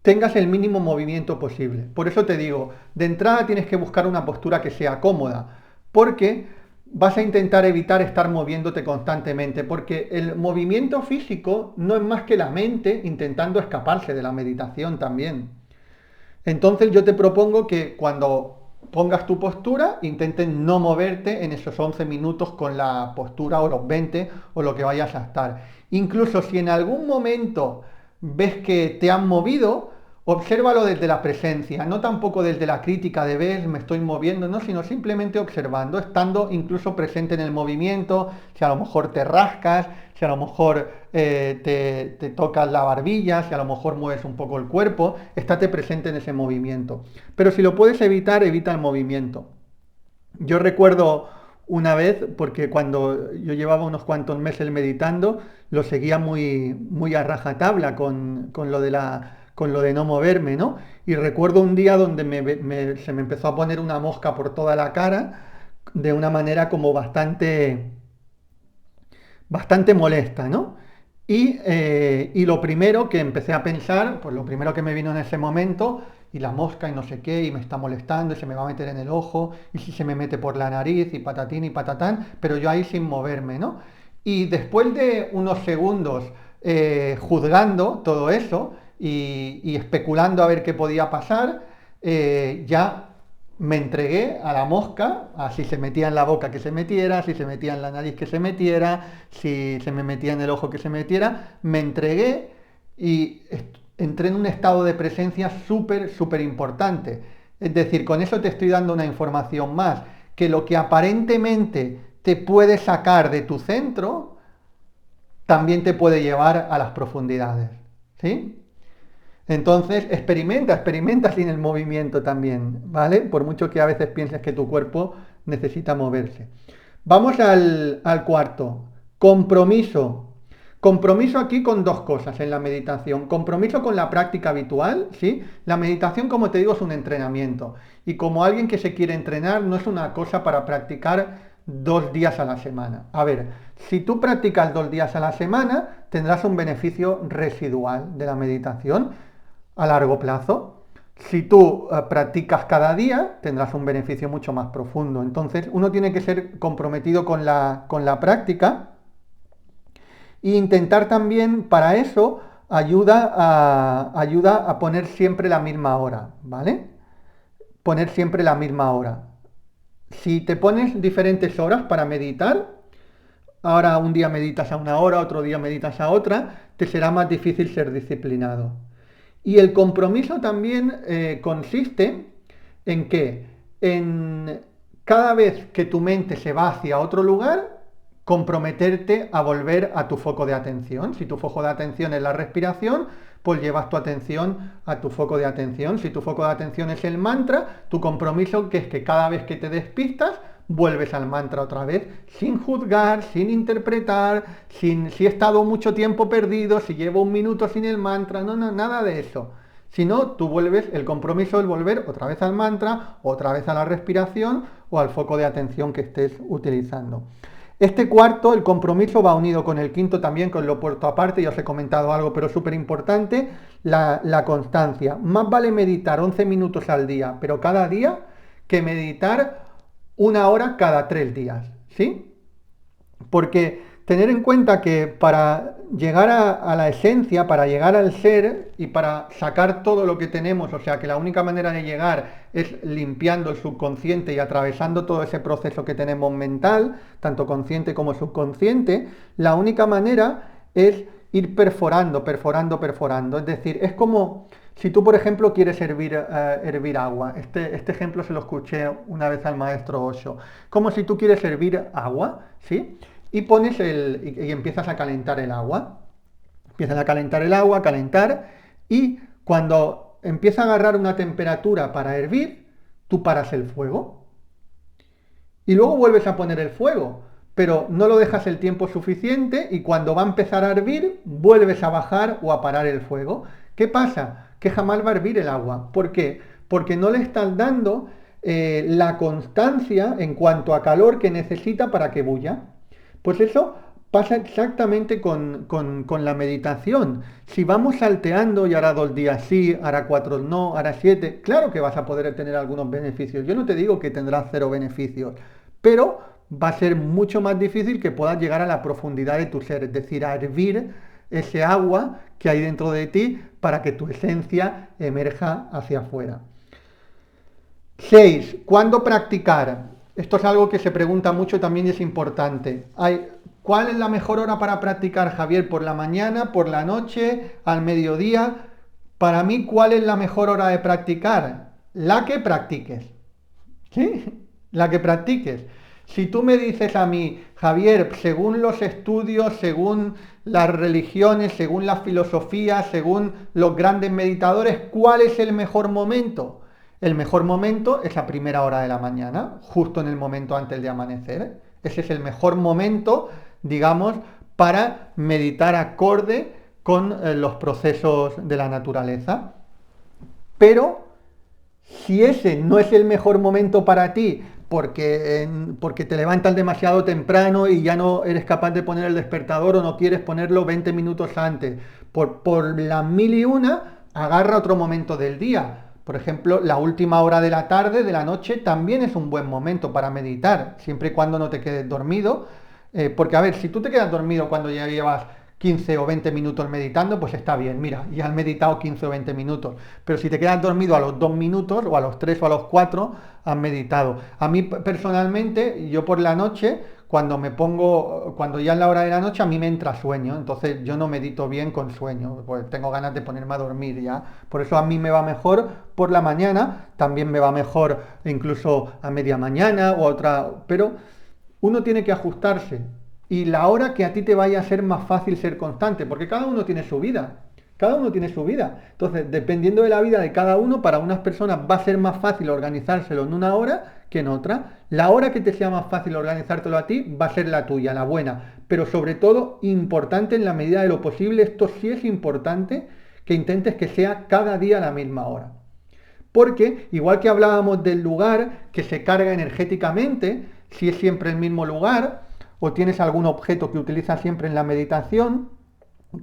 tengas el mínimo movimiento posible. Por eso te digo, de entrada tienes que buscar una postura que sea cómoda, porque vas a intentar evitar estar moviéndote constantemente, porque el movimiento físico no es más que la mente intentando escaparse de la meditación también. Entonces yo te propongo que cuando pongas tu postura, intentes no moverte en esos 11 minutos con la postura o los 20 o lo que vayas a estar. Incluso si en algún momento ves que te han movido, obsérvalo desde la presencia, no tampoco desde la crítica de ves, me estoy moviendo, no, sino simplemente observando, estando incluso presente en el movimiento, si a lo mejor te rascas, si a lo mejor te tocas la barbilla, si a lo mejor mueves un poco el cuerpo, estate presente en ese movimiento. Pero si lo puedes evitar, evita el movimiento. Yo recuerdo una vez, porque cuando yo llevaba unos cuantos meses meditando, lo seguía muy a rajatabla con lo con lo de no moverme, ¿no? Y recuerdo un día donde se me empezó a poner una mosca por toda la cara de una manera como bastante molesta, ¿no? Y lo primero que empecé a pensar, pues lo primero que me vino en ese momento, y la mosca y no sé qué, y me está molestando, y se me va a meter en el ojo, y si se me mete por la nariz, y patatín y patatán, pero yo ahí sin moverme, ¿no? Y después de unos segundos juzgando todo eso y especulando a ver qué podía pasar, ya me entregué a la mosca, a si se metía en la boca que se metiera, si se metía en la nariz que se metiera, si se me metía en el ojo que se metiera, me entregué y entré en un estado de presencia súper importante. Es decir, con eso te estoy dando una información más, que lo que aparentemente te puede sacar de tu centro, también te puede llevar a las profundidades. ¿Sí? Entonces, experimenta sin el movimiento también, ¿vale? Por mucho que a veces pienses que tu cuerpo necesita moverse. Vamos al cuarto. Compromiso. Compromiso aquí con dos cosas en la meditación. Compromiso con la práctica habitual, ¿sí? La meditación, como te digo, es un entrenamiento. Y como alguien que se quiere entrenar, no es una cosa para practicar 2 días a la semana. A ver, si tú practicas 2 días a la semana, tendrás un beneficio residual de la meditación a largo plazo. Si tú practicas cada día, tendrás un beneficio mucho más profundo. Entonces, uno tiene que ser comprometido con la práctica. E intentar también, para eso, ayuda a poner siempre la misma hora, ¿vale? Poner siempre la misma hora. Si te pones diferentes horas para meditar, ahora un día meditas a una hora, otro día meditas a otra, te será más difícil ser disciplinado. Y el compromiso también consiste en que en cada vez que tu mente se va hacia otro lugar, comprometerte a volver a tu foco de atención. Si tu foco de atención es la respiración, pues llevas tu atención a tu foco de atención. Si tu foco de atención es el mantra, tu compromiso que es que cada vez que te despistas, vuelves al mantra otra vez, sin juzgar, sin interpretar, si he estado mucho tiempo perdido, si llevo un minuto sin el mantra, no, nada de eso. Si no, tú vuelves, el compromiso es volver otra vez al mantra, otra vez a la respiración o al foco de atención que estés utilizando. Este cuarto, el compromiso, va unido con el quinto también, con lo puesto aparte, ya os he comentado algo, pero súper importante, la constancia. Más vale meditar 11 minutos al día, pero cada día, que meditar 1 hora cada 3 días, ¿sí? Porque tener en cuenta que para llegar a la esencia, para llegar al ser y para sacar todo lo que tenemos, o sea que la única manera de llegar es limpiando el subconsciente y atravesando todo ese proceso que tenemos mental, tanto consciente como subconsciente, la única manera es ir perforando, perforando, perforando. Es decir, es como si tú, por ejemplo, quieres hervir agua. Este ejemplo se lo escuché una vez al maestro Osho. Como si tú quieres hervir agua, ¿sí? Y y empiezas a calentar el agua. Empiezas a calentar el agua, a calentar, y cuando empieza a agarrar una temperatura para hervir, tú paras el fuego. Y luego vuelves a poner el fuego, pero no lo dejas el tiempo suficiente y cuando va a empezar a hervir, vuelves a bajar o a parar el fuego. ¿Qué pasa? Que jamás va a hervir el agua. ¿Por qué? Porque no le estás dando la constancia en cuanto a calor que necesita para que bulla. Pues eso pasa exactamente con la meditación. Si vamos salteando y hará 2 días sí, hará 4 no, hará 7, claro que vas a poder tener algunos beneficios. Yo no te digo que tendrás 0 beneficios, pero va a ser mucho más difícil que puedas llegar a la profundidad de tu ser, es decir, a hervir ese agua que hay dentro de ti para que tu esencia emerja hacia afuera. 6. ¿Cuándo practicar? Esto es algo que se pregunta mucho también y es importante. ¿Cuál es la mejor hora para practicar, Javier? ¿Por la mañana, por la noche, al mediodía? Para mí, ¿cuál es la mejor hora de practicar? La que practiques. ¿Sí? La que practiques. Si tú me dices a mí, Javier, según los estudios, según las religiones, según las filosofías, según los grandes meditadores, ¿cuál es el mejor momento? El mejor momento es a primera hora de la mañana, justo en el momento antes de amanecer. Ese es el mejor momento, digamos, para meditar acorde con los procesos de la naturaleza. Pero si ese no es el mejor momento para ti, porque te levantas demasiado temprano y ya no eres capaz de poner el despertador o no quieres ponerlo 20 minutos antes, por la 1001, agarra otro momento del día. Por ejemplo, la última hora de la tarde, de la noche, también es un buen momento para meditar, siempre y cuando no te quedes dormido. Porque, a ver, si tú te quedas dormido cuando ya llevas 15 o 20 minutos meditando, pues está bien, mira, ya has meditado 15 o 20 minutos. Pero si te quedas dormido a los 2 minutos, o a los 3 o a los 4, has meditado. A mí personalmente, yo por la noche, cuando ya es la hora de la noche, a mí me entra sueño, entonces yo no medito bien con sueño, pues tengo ganas de ponerme a dormir ya. Por eso a mí me va mejor por la mañana, también me va mejor incluso a media mañana o a otra, pero uno tiene que ajustarse. Y la hora que a ti te vaya a ser más fácil ser constante, porque cada uno tiene su vida. Cada uno tiene su vida. Entonces, dependiendo de la vida de cada uno, para unas personas va a ser más fácil organizárselo en 1 hora que en otra. La hora que te sea más fácil organizártelo a ti va a ser la tuya, la buena. Pero sobre todo, importante en la medida de lo posible, esto sí es importante, que intentes que sea cada día a la misma hora. Porque, igual que hablábamos del lugar que se carga energéticamente, si es siempre el mismo lugar, o tienes algún objeto que utilizas siempre en la meditación,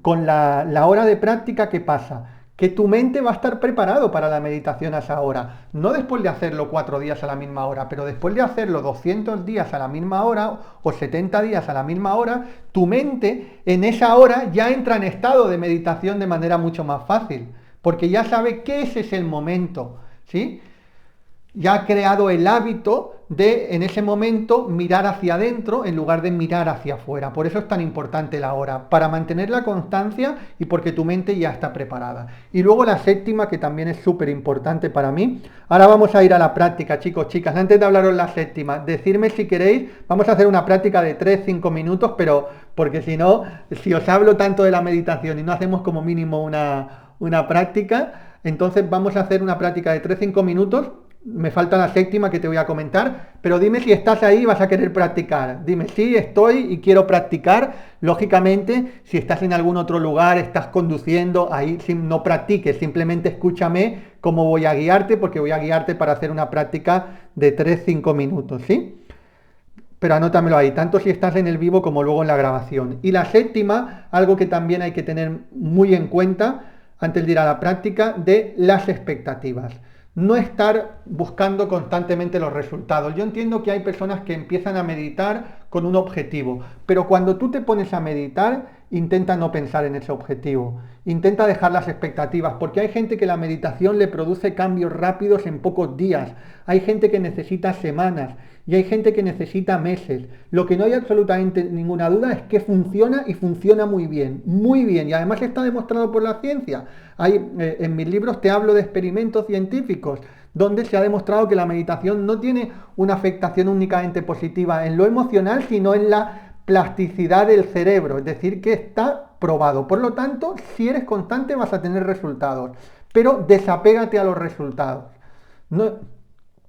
con la hora de práctica, ¿qué pasa? Que tu mente va a estar preparado para la meditación a esa hora. No después de hacerlo 4 días a la misma hora, pero después de hacerlo 200 días a la misma hora o 70 días a la misma hora, tu mente en esa hora ya entra en estado de meditación de manera mucho más fácil, porque ya sabe que ese es el momento, ¿sí? Ya ha creado el hábito de en ese momento mirar hacia adentro en lugar de mirar hacia afuera. Por eso es tan importante la hora, para mantener la constancia y porque tu mente ya está preparada. Y luego la séptima, que también es súper importante para mí. Ahora vamos a ir a la práctica, chicos, chicas. Antes de hablaros la séptima, decirme si queréis, vamos a hacer una práctica de 3-5 minutos, pero porque si no, si os hablo tanto de la meditación y no hacemos como mínimo una práctica, entonces vamos a hacer una práctica de 3-5 minutos. Me falta la séptima que te voy a comentar, pero dime si estás ahí y vas a querer practicar. Dime, sí, estoy y quiero practicar. Lógicamente, si estás en algún otro lugar, estás conduciendo, ahí no practiques, simplemente escúchame cómo voy a guiarte, porque voy a guiarte para hacer una práctica de 3-5 minutos, ¿sí? Pero anótamelo ahí, tanto si estás en el vivo como luego en la grabación. Y la séptima, algo que también hay que tener muy en cuenta antes de ir a la práctica, de las expectativas. No estar buscando constantemente los resultados. Yo entiendo que hay personas que empiezan a meditar con un objetivo, pero cuando tú te pones a meditar, intenta no pensar en ese objetivo. Intenta dejar las expectativas, porque hay gente que la meditación le produce cambios rápidos en pocos días. Hay gente que necesita semanas y hay gente que necesita meses. Lo que no hay absolutamente ninguna duda es que funciona y funciona muy bien, muy bien. Y además está demostrado por la ciencia. En mis libros te hablo de experimentos científicos donde se ha demostrado que la meditación no tiene una afectación únicamente positiva en lo emocional, sino en la plasticidad del cerebro, es decir, que está probado. Por lo tanto, si eres constante vas a tener resultados, pero desapégate a los resultados. No,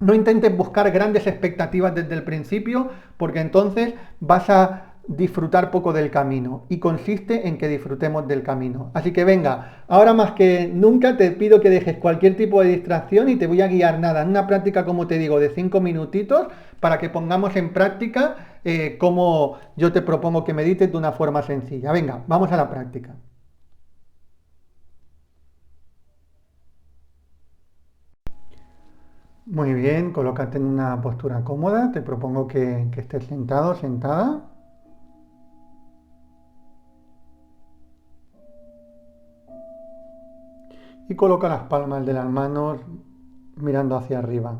no intentes buscar grandes expectativas desde el principio, porque entonces vas a disfrutar poco del camino, y consiste en que disfrutemos del camino. Así que venga, ahora más que nunca te pido que dejes cualquier tipo de distracción y te voy a guiar nada, en una práctica, como te digo, de 5 minutitos para que pongamos en práctica como yo te propongo que medites de una forma sencilla. Venga, vamos a la práctica. Muy bien, colócate en una postura cómoda. Te propongo que estés sentado, sentada. Y coloca las palmas de las manos mirando hacia arriba.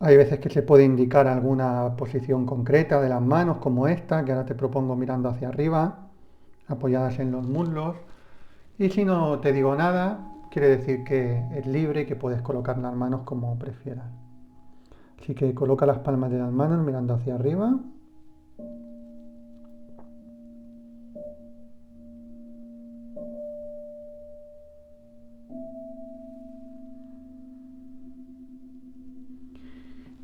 Hay veces que se puede indicar alguna posición concreta de las manos, como esta, que ahora te propongo mirando hacia arriba, apoyadas en los muslos. Y si no te digo nada, quiere decir que es libre y que puedes colocar las manos como prefieras. Así que coloca las palmas de las manos mirando hacia arriba.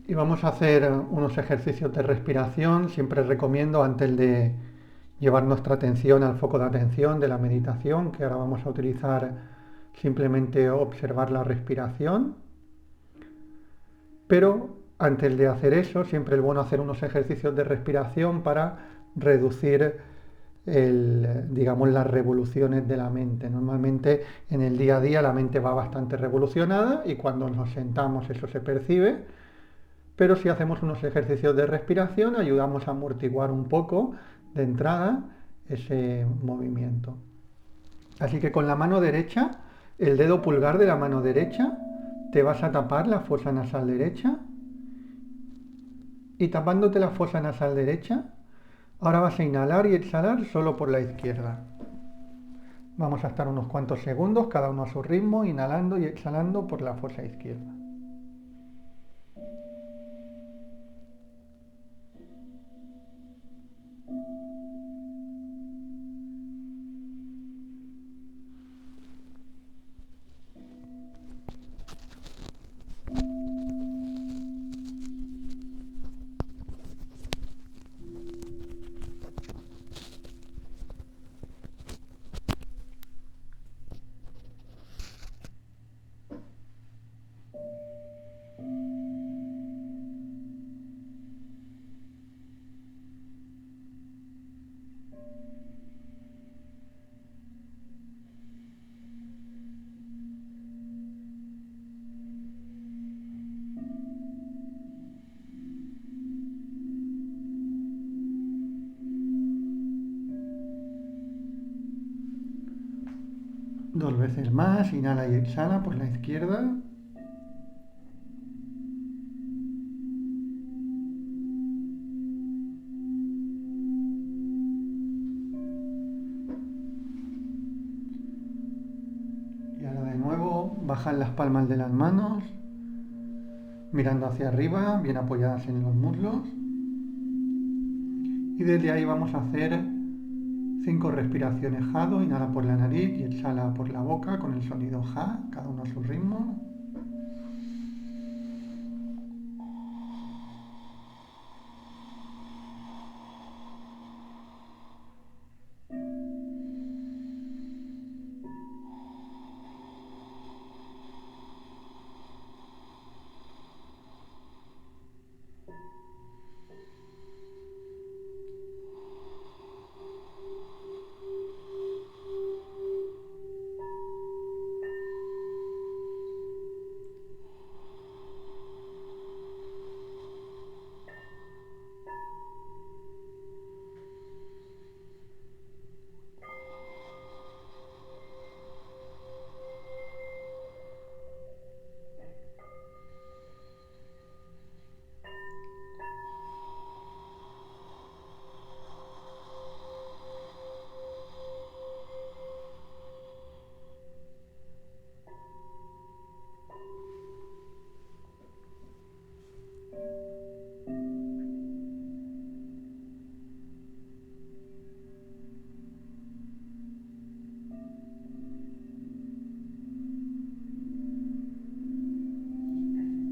Y vamos a hacer unos ejercicios de respiración. Siempre recomiendo, antes de llevar nuestra atención al foco de atención de la meditación, que ahora vamos a utilizar, simplemente observar la respiración. Pero antes de hacer eso, siempre es bueno hacer unos ejercicios de respiración para reducir digamos, las revoluciones de la mente. Normalmente en el día a día la mente va bastante revolucionada y cuando nos sentamos eso se percibe, pero si hacemos unos ejercicios de respiración ayudamos a amortiguar un poco de entrada ese movimiento. Así que con la mano derecha, el dedo pulgar de la mano derecha, te vas a tapar la fosa nasal derecha, y tapándote la fosa nasal derecha, ahora vas a inhalar y exhalar solo por la izquierda. Vamos a estar unos cuantos segundos, cada uno a su ritmo, inhalando y exhalando por la fosa izquierda. 2 veces más, inhala y exhala por la izquierda. Y ahora de nuevo, bajan las palmas de las manos, mirando hacia arriba, bien apoyadas en los muslos. Y desde ahí vamos a hacer 5 respiraciones Jado, inhala por la nariz y exhala por la boca con el sonido Ja, cada uno a su ritmo.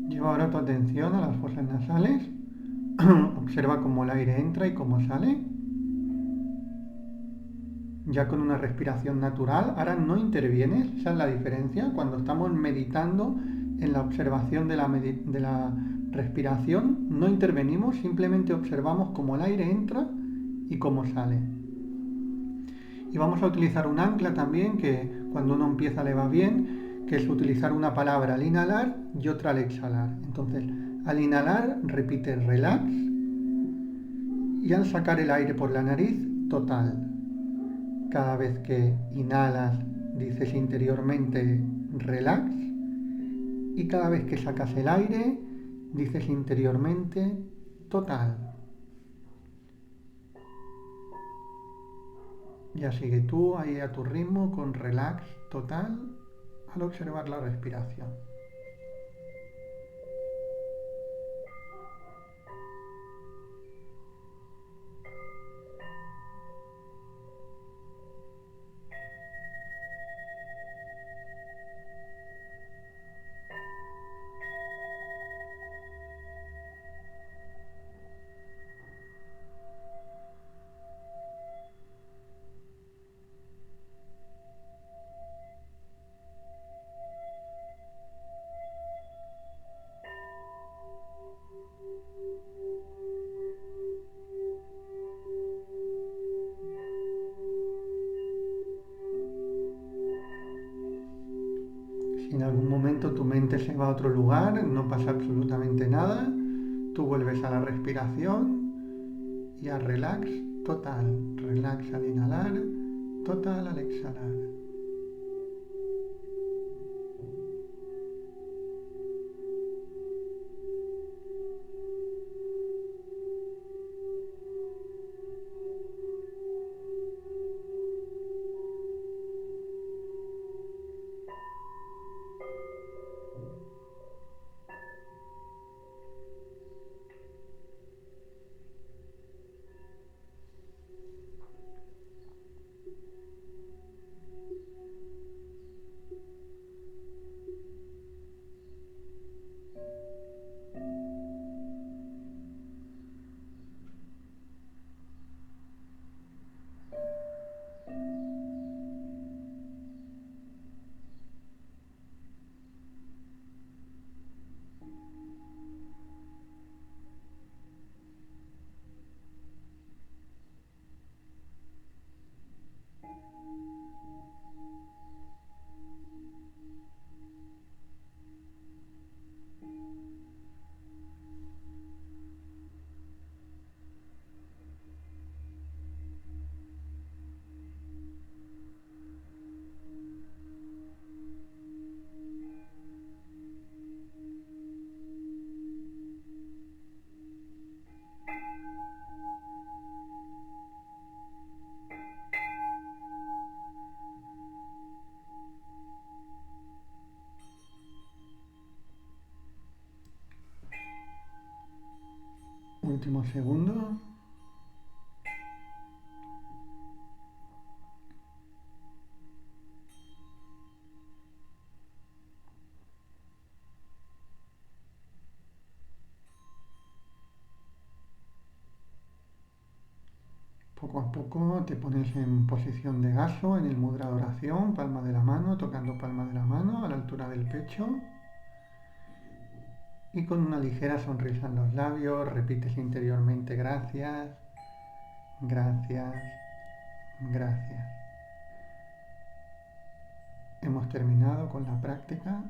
Lleva ahora tu atención a las fosas nasales. Observa cómo el aire entra y cómo sale. Ya con una respiración natural. Ahora no intervienes, esa es la diferencia. Cuando estamos meditando en la observación de la respiración, no intervenimos, simplemente observamos cómo el aire entra y cómo sale. Y vamos a utilizar un ancla también, que cuando uno empieza le va bien, que es utilizar una palabra al inhalar y otra al exhalar. Entonces, al inhalar repite relax y al sacar el aire por la nariz, total. Cada vez que inhalas dices interiormente relax y cada vez que sacas el aire dices interiormente total. Ya sigue tú ahí a tu ritmo con relax total al observar la respiración. Si en algún momento tu mente se va a otro lugar, no pasa absolutamente nada. Tú vuelves a la respiración y a relax total. Relax al inhalar, total al exhalar. Último segundo. Poco a poco te pones en posición de gaso, en el mudra de oración, palma de la mano, tocando palma de la mano a la altura del pecho. Y con una ligera sonrisa en los labios repites interiormente gracias, gracias, gracias. Hemos terminado con la práctica.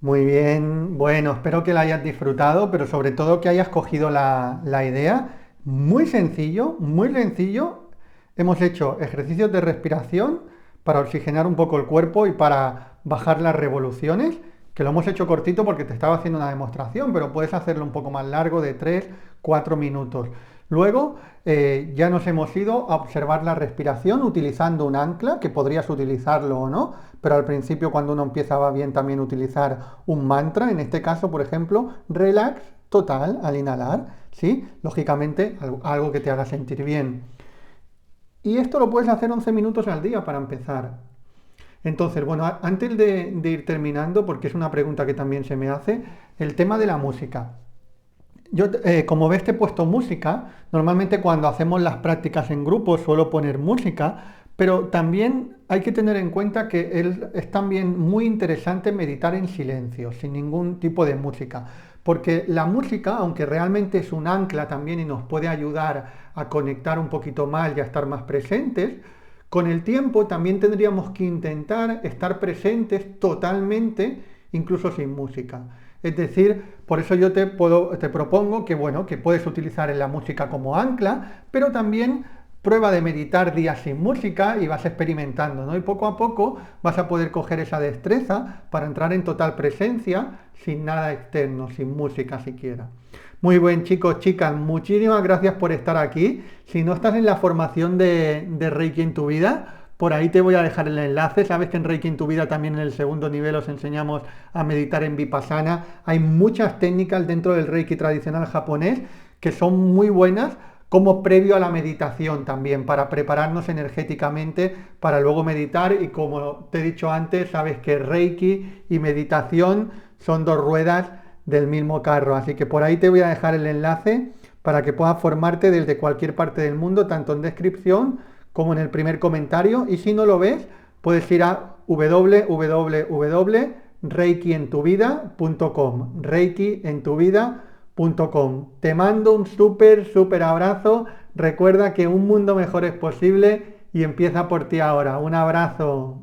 Muy bien, bueno, espero que la hayas disfrutado, pero sobre todo que hayas cogido la idea. Muy sencillo, muy sencillo. Hemos hecho ejercicios de respiración para oxigenar un poco el cuerpo y para bajar las revoluciones, que lo hemos hecho cortito porque te estaba haciendo una demostración, pero puedes hacerlo un poco más largo de 3, 4 minutos. Luego ya nos hemos ido a observar la respiración utilizando un ancla, que podrías utilizarlo o no, pero al principio cuando uno empieza va bien también utilizar un mantra, en este caso por ejemplo, relax total al inhalar, ¿sí? Lógicamente algo que te haga sentir bien. Y esto lo puedes hacer 11 minutos al día para empezar. Entonces, bueno, antes de ir terminando, porque es una pregunta que también se me hace, el tema de la música. Yo, como ves, te he puesto música. Normalmente cuando hacemos las prácticas en grupo suelo poner música, pero también hay que tener en cuenta que es también muy interesante meditar en silencio, sin ningún tipo de música. Porque la música, aunque realmente es un ancla también y nos puede ayudar a conectar un poquito más y a estar más presentes, con el tiempo también tendríamos que intentar estar presentes totalmente, incluso sin música. Es decir, por eso yo te propongo que, bueno, que puedes utilizar la música como ancla, pero también prueba de meditar días sin música y vas experimentando, ¿no? Y poco a poco vas a poder coger esa destreza para entrar en total presencia, sin nada externo, sin música siquiera. Muy buen, chicos, chicas, muchísimas gracias por estar aquí. Si no estás en la formación de Reiki en tu vida, por ahí te voy a dejar el enlace. Sabes que en Reiki en tu vida también en el segundo nivel os enseñamos a meditar en Vipassana. Hay muchas técnicas dentro del Reiki tradicional japonés que son muy buenas como previo a la meditación también, para prepararnos energéticamente para luego meditar. Y como te he dicho antes, sabes que Reiki y meditación son dos ruedas del mismo carro. Así que por ahí te voy a dejar el enlace para que puedas formarte desde cualquier parte del mundo, tanto en descripción como en el primer comentario. Y si no lo ves, puedes ir a www.reikientuvida.com, reikientuvida.com. Te mando un súper abrazo. Recuerda que un mundo mejor es posible y empieza por ti ahora. Un abrazo.